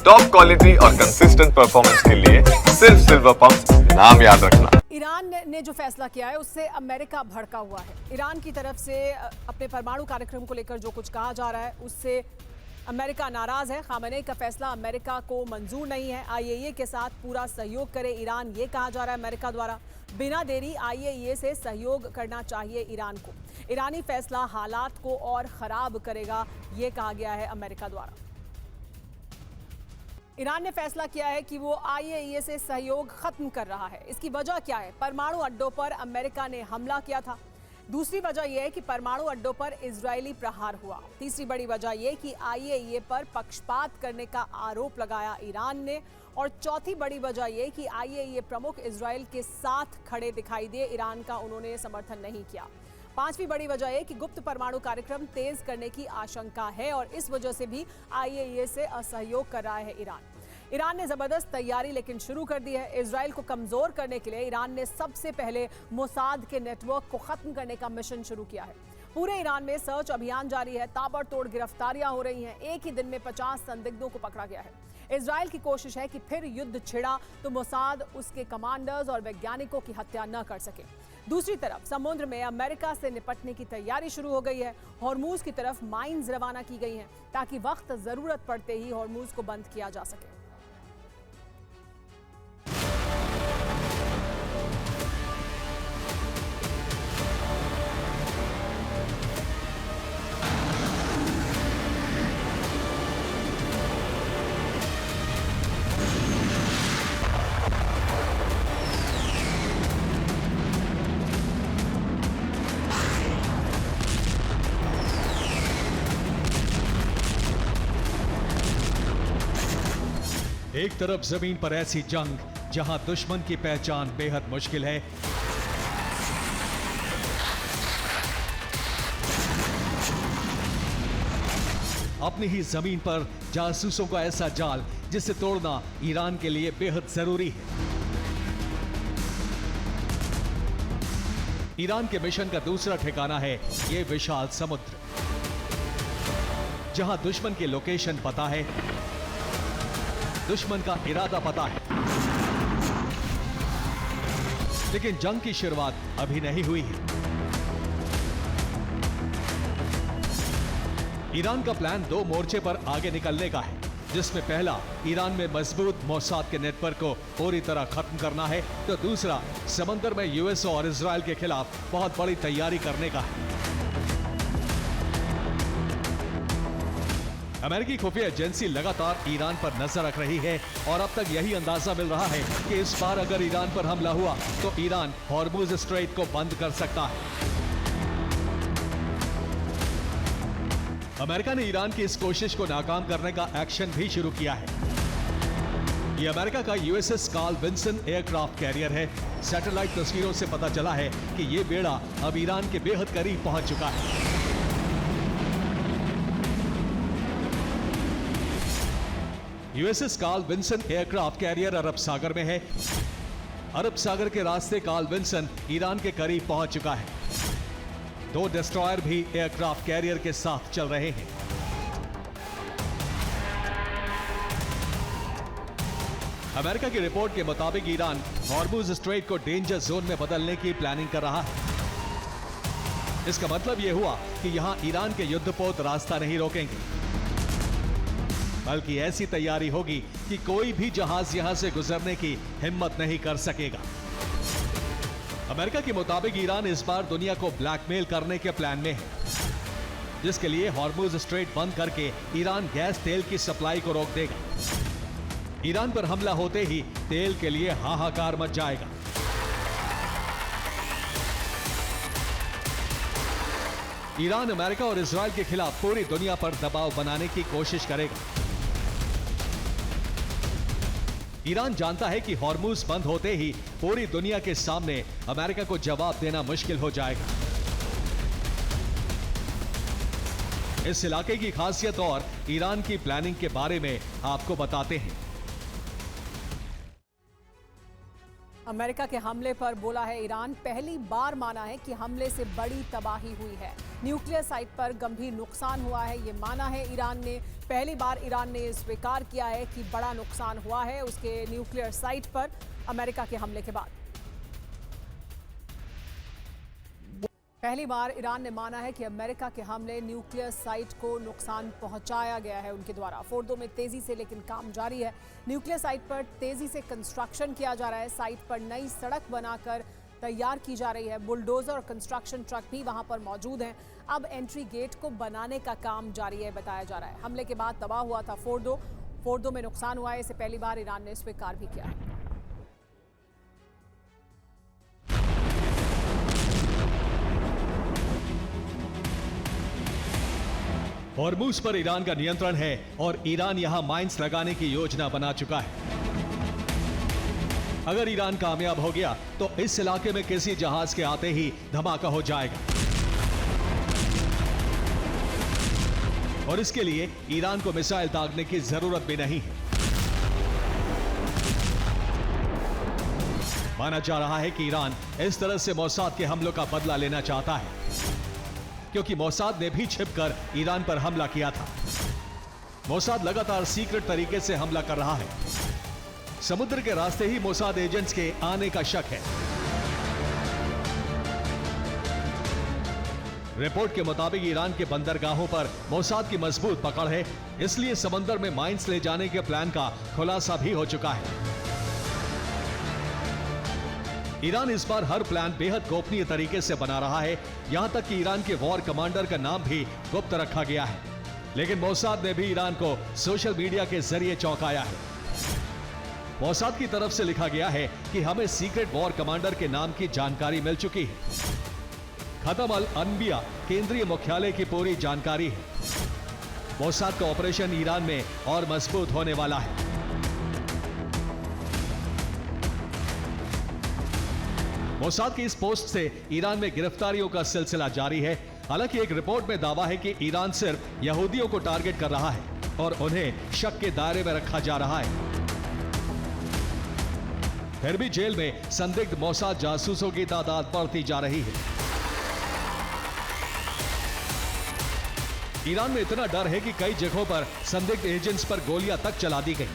Top quality और consistent performance के लिए सिर्फ सिल्वर पंप नाम याद रखना। ईरान ने जो फैसला किया है उससे अमेरिका भड़का हुआ है। ईरान की तरफ से अपने परमाणु कार्यक्रम को लेकर जो कुछ कहा जा रहा है उससे अमेरिका नाराज है। खामेनेई का फैसला अमेरिका को मंजूर नहीं है। आईएईए के साथ पूरा सहयोग करे ईरान, ये कहा जा रहा है अमेरिका द्वारा। बिना देरी आईएईए से सहयोग करना चाहिए ईरान को। ईरानी फैसला हालात को और खराब करेगा, ये कहा गया है अमेरिका द्वारा। ईरान ने फैसला किया है कि वो आईएईए से सहयोग खत्म कर रहा है। इसकी वजह क्या है? परमाणु अड्डों पर अमेरिका ने हमला किया था। दूसरी वजह यह है कि परमाणु अड्डों पर इजरायली प्रहार हुआ। तीसरी बड़ी वजह यह कि आईएईए पर पक्षपात करने का आरोप लगाया ईरान ने। और चौथी बड़ी वजह यह कि आईएईए प्रमुख इजरायल के साथ खड़े दिखाई दिए, ईरान का उन्होंने समर्थन नहीं किया। पांचवी बड़ी वजह यह कि गुप्त परमाणु कार्यक्रम तेज करने की आशंका है और इस वजह से भी आईएईए से असहयोग कर रहा है ईरान। ईरान ने जबरदस्त तैयारी लेकिन शुरू कर दी है। इजरायल को कमजोर करने के लिए ईरान ने सबसे पहले मोसाद के नेटवर्क को खत्म करने का मिशन शुरू किया है। पूरे ईरान में सर्च अभियान जारी है। ताबड़तोड़ गिरफ्तारियां हो रही हैं। एक ही दिन में 50 संदिग्धों को पकड़ा गया है। इजरायल की कोशिश है कि फिर युद्ध छिड़ा तो मोसाद उसके कमांडर्स और वैज्ञानिकों की हत्या न कर सके। दूसरी तरफ समुद्र में अमेरिका से निपटने की तैयारी शुरू हो गई है। हॉर्मूज की तरफ माइंस रवाना की गई हैं ताकि वक्त जरूरत पड़ते ही हॉर्मूज को बंद किया जा सके। एक तरफ जमीन पर ऐसी जंग जहां दुश्मन की पहचान बेहद मुश्किल है, अपनी ही जमीन पर जासूसों का ऐसा जाल जिसे तोड़ना ईरान के लिए बेहद जरूरी है। ईरान के मिशन का दूसरा ठिकाना है ये विशाल समुद्र, जहां दुश्मन की लोकेशन पता है, दुश्मन का इरादा पता है, लेकिन जंग की शुरुआत अभी नहीं हुई है। ईरान का प्लान दो मोर्चे पर आगे निकलने का है, जिसमें पहला ईरान में मजबूत मोसाद के नेटवर्क को पूरी तरह खत्म करना है, तो दूसरा समंदर में यूएस और इजरायल के खिलाफ बहुत बड़ी तैयारी करने का है। अमेरिकी खुफिया एजेंसी लगातार ईरान पर नजर रख रही है और अब तक यही अंदाजा मिल रहा है कि इस बार अगर ईरान पर हमला हुआ तो ईरान हॉर्मुज स्ट्रेट को बंद कर सकता है। अमेरिका ने ईरान की इस कोशिश को नाकाम करने का एक्शन भी शुरू किया है। ये अमेरिका का USS Carl Vinson aircraft carrier है। सैटेलाइट तस्वीरों से पता चला है कि ये बेड़ा अब ईरान के बेहद करीब पहुंच चुका है। USS Carl Vinson aircraft carrier अरब सागर में है। अरब सागर के रास्ते कार्ल विंसन ईरान के करीब पहुंच चुका है। दो डिस्ट्रॉयर भी एयरक्राफ्ट कैरियर के साथ चल रहे हैं। अमेरिका की रिपोर्ट के मुताबिक ईरान हॉर्मुज स्ट्रेट को डेंजर जोन में बदलने की प्लानिंग कर रहा है। इसका मतलब यह हुआ कि यहां ईरान के युद्धपोत रास्ता नहीं रोकेंगे, बल्कि ऐसी तैयारी होगी कि कोई भी जहाज यहां से गुजरने की हिम्मत नहीं कर सकेगा। अमेरिका के मुताबिक ईरान इस बार दुनिया को ब्लैकमेल करने के प्लान में है, जिसके लिए हॉर्मुज स्ट्रेट बंद करके ईरान गैस तेल की सप्लाई को रोक देगा। ईरान पर हमला होते ही तेल के लिए हाहाकार मच जाएगा। ईरान अमेरिका और इजरायल के खिलाफ पूरी दुनिया पर दबाव बनाने की कोशिश करेगा। ईरान जानता है कि हॉर्मुज बंद होते ही पूरी दुनिया के सामने अमेरिका को जवाब देना मुश्किल हो जाएगा। इस इलाके की खासियत और ईरान की प्लानिंग के बारे में आपको बताते हैं। अमेरिका के हमले पर बोला है ईरान, पहली बार माना है कि हमले से बड़ी तबाही हुई है। न्यूक्लियर साइट पर गंभीर नुकसान हुआ है, ये माना है ईरान ने। पहली बार ईरान ने स्वीकार किया है कि बड़ा नुकसान हुआ है उसके न्यूक्लियर साइट पर अमेरिका के हमले के बाद। पहली बार ईरान ने माना है कि अमेरिका के हमले न्यूक्लियर साइट को नुकसान पहुंचाया गया है उनके द्वारा। फोर्दो में तेजी से लेकिन काम जारी है। न्यूक्लियर साइट पर तेजी से कंस्ट्रक्शन किया जा रहा है। साइट पर नई सड़क बनाकर तैयार की जा रही है। बुलडोजर और कंस्ट्रक्शन ट्रक भी वहां पर मौजूद हैं। अब एंट्री गेट को बनाने का काम जारी है, बताया जा रहा है। हमले के बाद तबाह हुआ था फोर्दो में नुकसान हुआ है, इसे पहली बार ईरान ने स्वीकार भी किया है। हॉर्मुज़ पर ईरान का नियंत्रण है और ईरान यहां माइंस लगाने की योजना बना चुका है। अगर ईरान कामयाब हो गया तो इस इलाके में किसी जहाज के आते ही धमाका हो जाएगा और इसके लिए ईरान को मिसाइल दागने की जरूरत भी नहीं है। माना जा रहा है कि ईरान इस तरह से मोसाद के हमलों का बदला लेना चाहता है, क्योंकि मोसाद ने भी छिपकर ईरान पर हमला किया था। मोसाद लगातार सीक्रेट तरीके से हमला कर रहा है। समुद्र के रास्ते ही मोसाद एजेंट्स के आने का शक है। रिपोर्ट के मुताबिक ईरान के बंदरगाहों पर मोसाद की मजबूत पकड़ है, इसलिए समंदर में माइंस ले जाने के प्लान का खुलासा भी हो चुका है। ईरान इस बार हर प्लान बेहद गोपनीय तरीके से बना रहा है, यहां तक कि ईरान के वॉर कमांडर का नाम भी गुप्त रखा गया है। लेकिन मोसाद ने भी ईरान को सोशल मीडिया के जरिए चौंकाया है। मोसाद की तरफ से लिखा गया है कि हमें सीक्रेट वॉर कमांडर के नाम की जानकारी मिल चुकी है। खत्म अल अनबिया केंद्रीय मुख्यालय की पूरी जानकारी है। मोसाद का ऑपरेशन ईरान में और मजबूत होने वाला है। मोसाद की इस पोस्ट से ईरान में गिरफ्तारियों का सिलसिला जारी है। हालांकि एक रिपोर्ट में दावा है कि ईरान सिर्फ यहूदियों को टारगेट कर रहा है और उन्हें शक के दायरे में रखा जा रहा है। फिर भी जेल में संदिग्ध मोसाद जासूसों की तादाद बढ़ती जा रही है। ईरान में इतना डर है कि कई जगहों पर संदिग्ध एजेंट्स पर गोलियां तक चला दी गई।